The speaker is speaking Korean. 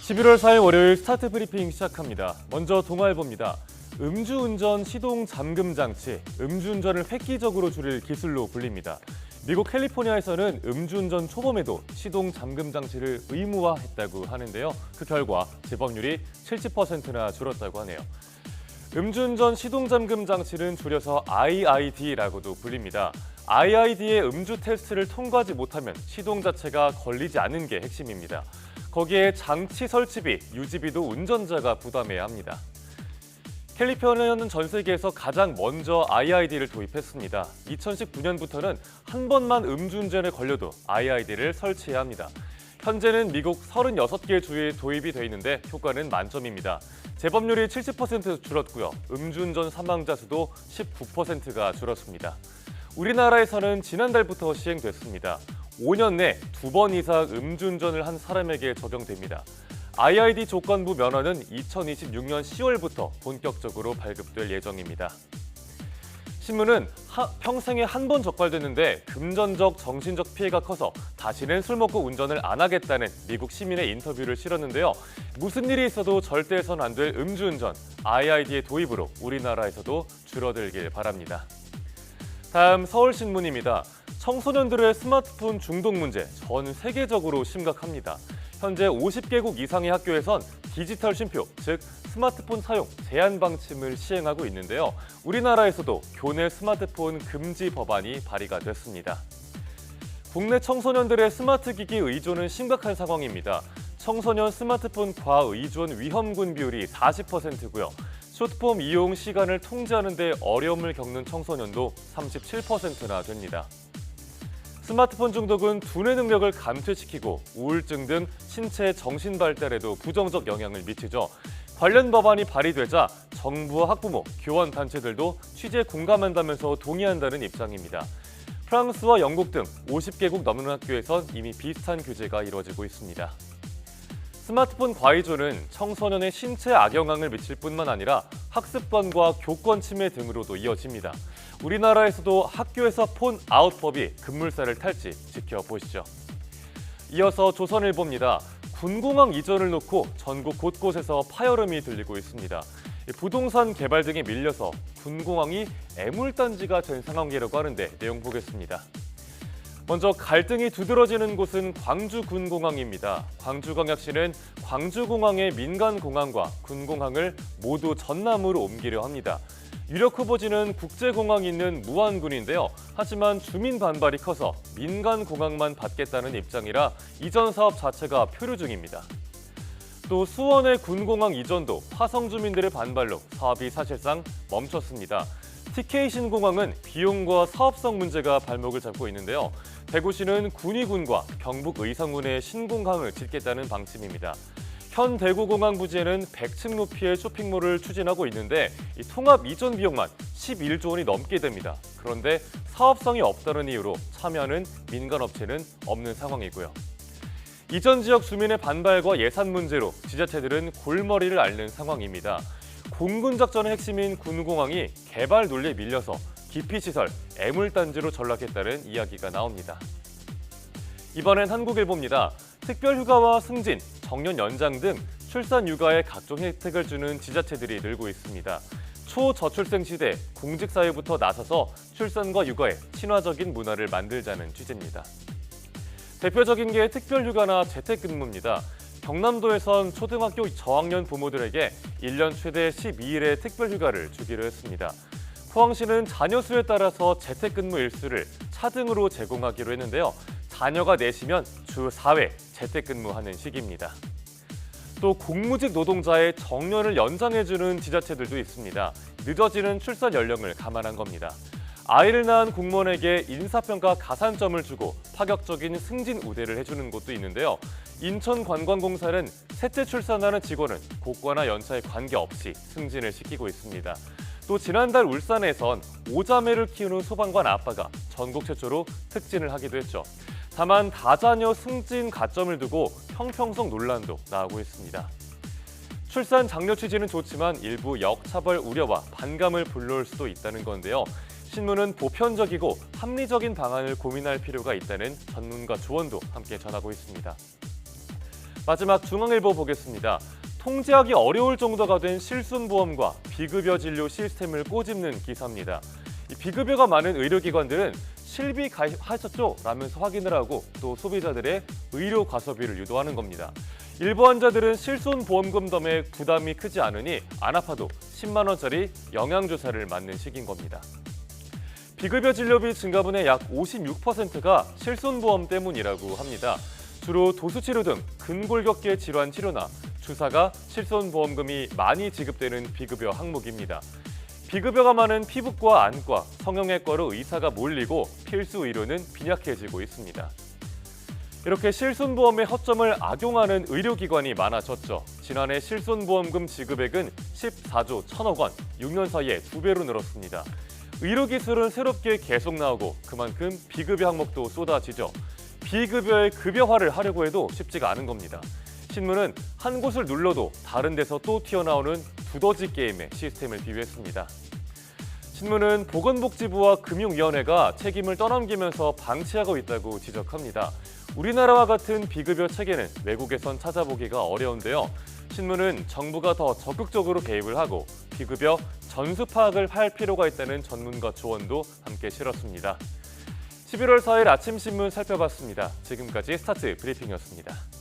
11월 4일 월요일 스타트 브리핑 시작합니다. 먼저 동아일보입니다. 음주운전 시동 잠금 장치, 음주운전을 획기적으로 줄일 기술로 불립니다. 미국 캘리포니아에서는 음주운전 초범에도 시동 잠금 장치를 의무화했다고 하는데요. 그 결과 재범률이 70%나 줄었다고 하네요. 음주운전 시동 잠금 장치는 줄여서 IID라고도 불립니다. IID의 음주 테스트를 통과하지 못하면 시동 자체가 걸리지 않는 게 핵심입니다. 거기에 장치 설치비, 유지비도 운전자가 부담해야 합니다. 캘리포니아는 전 세계에서 가장 먼저 IID를 도입했습니다. 2019년부터는 한 번만 음주운전에 걸려도 IID를 설치해야 합니다. 현재는 미국 36개 주에 도입이 돼 있는데 효과는 만점입니다. 재범률이 70% 줄었고요. 음주운전 사망자 수도 19%가 줄었습니다. 우리나라에서는 지난달부터 시행됐습니다. 5년 내 2번 이상 음주운전을 한 사람에게 적용됩니다. IID 조건부 면허는 2026년 10월부터 본격적으로 발급될 예정입니다. 신문은 평생에 한 번 적발됐는데 금전적, 정신적 피해가 커서 다시는 술 먹고 운전을 안 하겠다는 미국 시민의 인터뷰를 실었는데요. 무슨 일이 있어도 절대 해선 안 될 음주운전, IID의 도입으로 우리나라에서도 줄어들길 바랍니다. 다음 서울신문입니다. 청소년들의 스마트폰 중독 문제 전 세계적으로 심각합니다. 현재 50개국 이상의 학교에선 디지털 쉼표, 즉 스마트폰 사용 제한 방침을 시행하고 있는데요. 우리나라에서도 교내 스마트폰 금지 법안이 발의가 됐습니다. 국내 청소년들의 스마트 기기 의존은 심각한 상황입니다. 청소년 스마트폰 과의존 위험군 비율이 40%고요. 쇼트폼 이용 시간을 통제하는 데 어려움을 겪는 청소년도 37%나 됩니다. 스마트폰 중독은 두뇌 능력을 감퇴시키고 우울증 등 신체 정신 발달에도 부정적 영향을 미치죠. 관련 법안이 발의되자 정부와 학부모, 교원 단체들도 취지에 공감한다면서 동의한다는 입장입니다. 프랑스와 영국 등 50개국 넘는 학교에선 이미 비슷한 규제가 이루어지고 있습니다. 스마트폰 과의존은 청소년의 신체 악영향을 미칠 뿐만 아니라 학습관과 교권 침해 등으로도 이어집니다. 우리나라에서도 학교에서 폰 아웃법이 급물살을 탈지 지켜보시죠. 이어서 조선일보입니다. 군공항 이전을 놓고 전국 곳곳에서 파열음이 들리고 있습니다. 부동산 개발 등에 밀려서 군공항이 애물단지가 된 상황이라고 하는데 내용 보겠습니다. 먼저 갈등이 두드러지는 곳은 광주군공항입니다. 광주광역시는 광주공항의 민간공항과 군공항을 모두 전남으로 옮기려 합니다. 유력 후보지는 국제공항이 있는 무안군인데요. 하지만 주민 반발이 커서 민간공항만 받겠다는 입장이라 이전 사업 자체가 표류 중입니다. 또 수원의 군공항 이전도 화성 주민들의 반발로 사업이 사실상 멈췄습니다. TK 신공항은 비용과 사업성 문제가 발목을 잡고 있는데요. 대구시는 군위군과 경북 의성군에 신공항을 짓겠다는 방침입니다. 현 대구공항 부지에는 100층 높이의 쇼핑몰을 추진하고 있는데 이 통합 이전 비용만 11조 원이 넘게 됩니다. 그런데 사업성이 없다는 이유로 참여하는 민간업체는 없는 상황이고요. 이전 지역 주민의 반발과 예산 문제로 지자체들은 골머리를 앓는 상황입니다. 공군작전의 핵심인 군공항이 개발 논리에 밀려서 기피시설, 애물단지로 전락했다는 이야기가 나옵니다. 이번엔 한국일보입니다. 특별휴가와 승진, 정년 연장 등 출산 육아에 각종 혜택을 주는 지자체들이 늘고 있습니다. 초저출생 시대 공직사회부터 나서서 출산과 육아에 친화적인 문화를 만들자는 취지입니다. 대표적인 게 특별휴가나 재택근무입니다. 경남도에선 초등학교 저학년 부모들에게 1년 최대 12일의 특별휴가를 주기로 했습니다. 포항시는 자녀 수에 따라서 재택근무 일수를 차등으로 제공하기로 했는데요. 자녀가 넷이면 주 4회 재택근무하는 시기입니다. 또 공무직 노동자의 정년을 연장해주는 지자체들도 있습니다. 늦어지는 출산 연령을 감안한 겁니다. 아이를 낳은 공무원에게 인사평가 가산점을 주고 파격적인 승진 우대를 해주는 곳도 있는데요. 인천관광공사는 셋째 출산하는 직원은 고과나 연차에 관계없이 승진을 시키고 있습니다. 또 지난달 울산에선 5자매를 키우는 소방관 아빠가 전국 최초로 특진을 하기도 했죠. 다만 다자녀 승진 가점을 두고 형평성 논란도 나오고 있습니다. 출산 장려 취지는 좋지만 일부 역차별 우려와 반감을 불러올 수도 있다는 건데요. 신문은 보편적이고 합리적인 방안을 고민할 필요가 있다는 전문가 조언도 함께 전하고 있습니다. 마지막 중앙일보 보겠습니다. 통제하기 어려울 정도가 된 실손보험과 비급여 진료 시스템을 꼬집는 기사입니다. 이 비급여가 많은 의료기관들은 실비 가입하셨죠? 라면서 확인을 하고 또 소비자들의 의료 과소비를 유도하는 겁니다. 일부 환자들은 실손보험금 덤에 부담이 크지 않으니 안 아파도 10만 원짜리 영양주사를 맞는 식인 겁니다. 비급여 진료비 증가분의 약 56%가 실손보험 때문이라고 합니다. 주로 도수치료 등 근골격계 질환 치료나 주사가 실손보험금이 많이 지급되는 비급여 항목입니다. 비급여가 많은 피부과, 안과, 성형외과로 의사가 몰리고 필수 의료는 빈약해지고 있습니다. 이렇게 실손보험의 허점을 악용하는 의료기관이 많아졌죠. 지난해 실손보험금 지급액은 14조 1천억 원, 6년 사이에 2배로 늘었습니다. 의료기술은 새롭게 계속 나오고 그만큼 비급여 항목도 쏟아지죠. 비급여의 급여화를 하려고 해도 쉽지가 않은 겁니다. 신문은 한 곳을 눌러도 다른 데서 또 튀어나오는 두더지 게임의 시스템을 비유했습니다. 신문은 보건복지부와 금융위원회가 책임을 떠넘기면서 방치하고 있다고 지적합니다. 우리나라와 같은 비급여 체계는 외국에선 찾아보기가 어려운데요. 신문은 정부가 더 적극적으로 개입을 하고 비급여 전수 파악을 할 필요가 있다는 전문가 조언도 함께 실었습니다. 11월 4일 아침 신문 살펴봤습니다. 지금까지 스타트 브리핑이었습니다.